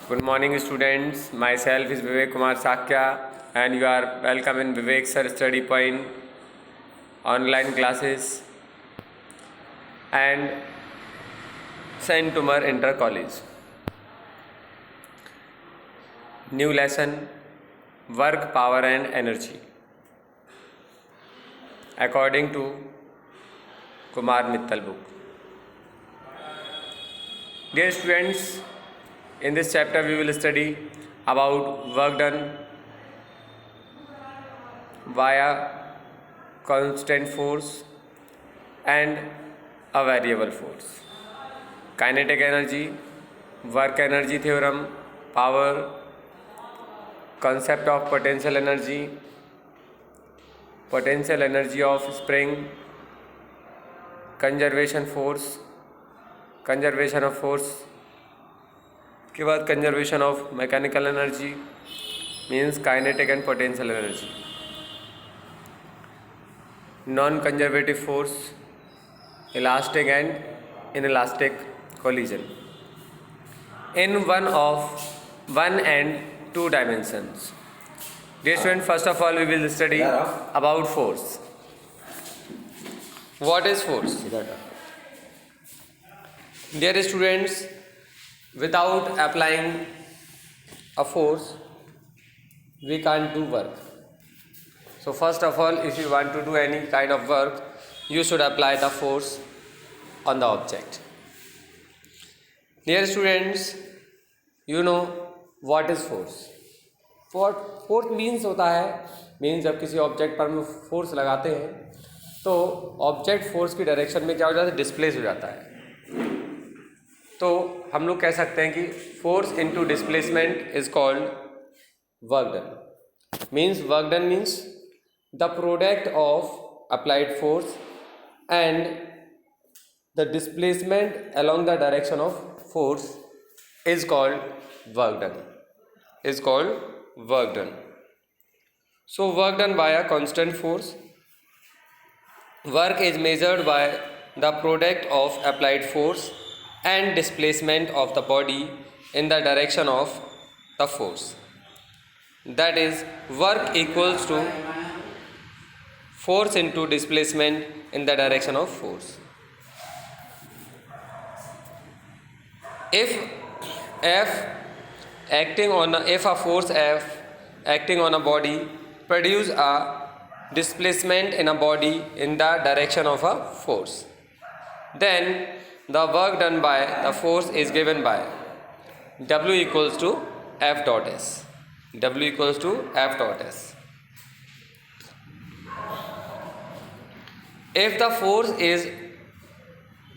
Good morning, students. Myself is Vivek Kumar Sakya, and you are welcome in Vivek Sir Study Point online classes and Saint Tumar Inter College. New lesson: Work, Power, and Energy. According to Kumar Mittal book. Dear students, in this chapter we will study about work done via constant force and a variable force. Kinetic energy, work energy theorem, power, concept of potential energy of spring, conservation of force के बाद conservation of mechanical energy means kinetic and potential energy. Non-conservative force, elastic and inelastic collision in one and two dimensions. Dear student, first of all we will study about force. What is force? Dear students, without applying a force we can't do work. So first of all, if you want to do any kind of work, you should apply the force on the object. Dear students, you know what is force? Force means होता है जब किसी object पर हम force लगाते हैं तो object force की डायरेक्शन में क्या हो जाता है, डिस्प्लेस हो जाता है. तो हम लोग कह सकते हैं कि force into displacement is called work done. Work done means the product of applied force and the displacement along the direction of force is called work done. So work done by a constant force. Work is measured by the product of applied force and displacement of the body in the direction of the force. That is, work equals to force into displacement in the direction of force. If a force F acting on a body produce a displacement in a body in the direction of a force, then the work done by the force is given by W equals to F dot S. If the force is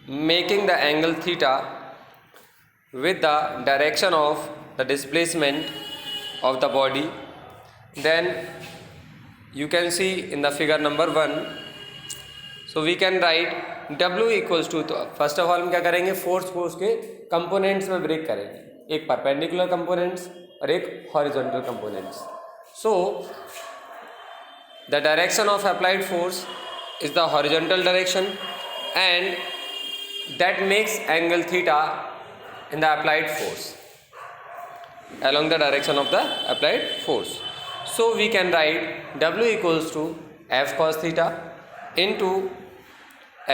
making the angle theta with the direction of the displacement of the body, then you can see in the figure number 1. So we can write W equals to, first of all हम क्या करेंगे, force को उसके components में break करेंगे, एक perpendicular components और एक horizontal components. So the direction of applied force is the horizontal direction and that makes angle theta in the applied force along the direction of the applied force. So we can write W equals to F cos theta into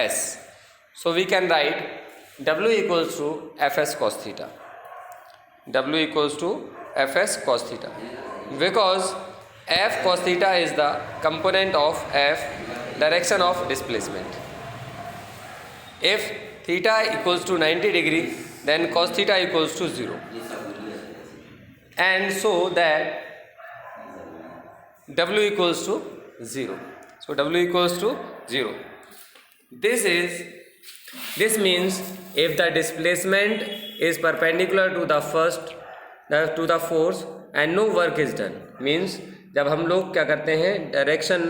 S. So we can write W equals to Fs cos theta. Because F cos theta is the component of F direction of displacement. If theta equals to 90 degree, then cos theta equals to 0, and so that W equals to 0. So W equals to 0. This means if the displacement is perpendicular to the force and no work is done, means जब हम लोग क्या करते हैं, direction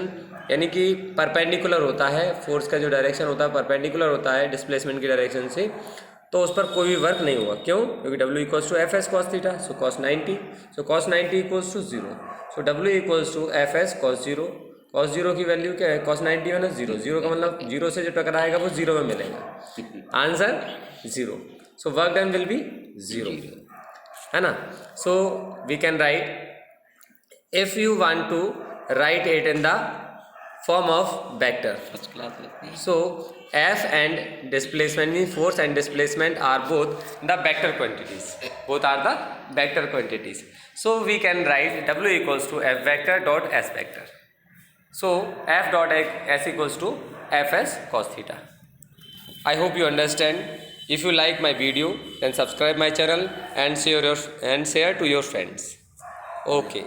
यानी कि perpendicular होता है, फोर्स का जो डायरेक्शन होता है परपेंडिकुलर होता है डिस्प्लेसमेंट की डायरेक्शन से, तो उस पर कोई भी वर्क नहीं होगा. क्यों? क्योंकि W equals to F S cos theta, so cos 90 equals to 0. So W equals to F S cos 0. Cos 0 की वैल्यू क्या है, कॉस 90 माइनस 0. 0 का मतलब 0 से जो टकराएगा वो 0 में मिलेगा, answer 0. So work done will be 0. है ना. So we can write, if you want to write it in the form of vector. First class लगती है. So F and displacement means force and displacement are both the vector quantities. Both are the vector quantities. So we can write W equals to F vector dot S vector. So F dot S equals to Fs cos theta. I hope you understand. If you like my video, then subscribe my channel and share to your friends. Okay.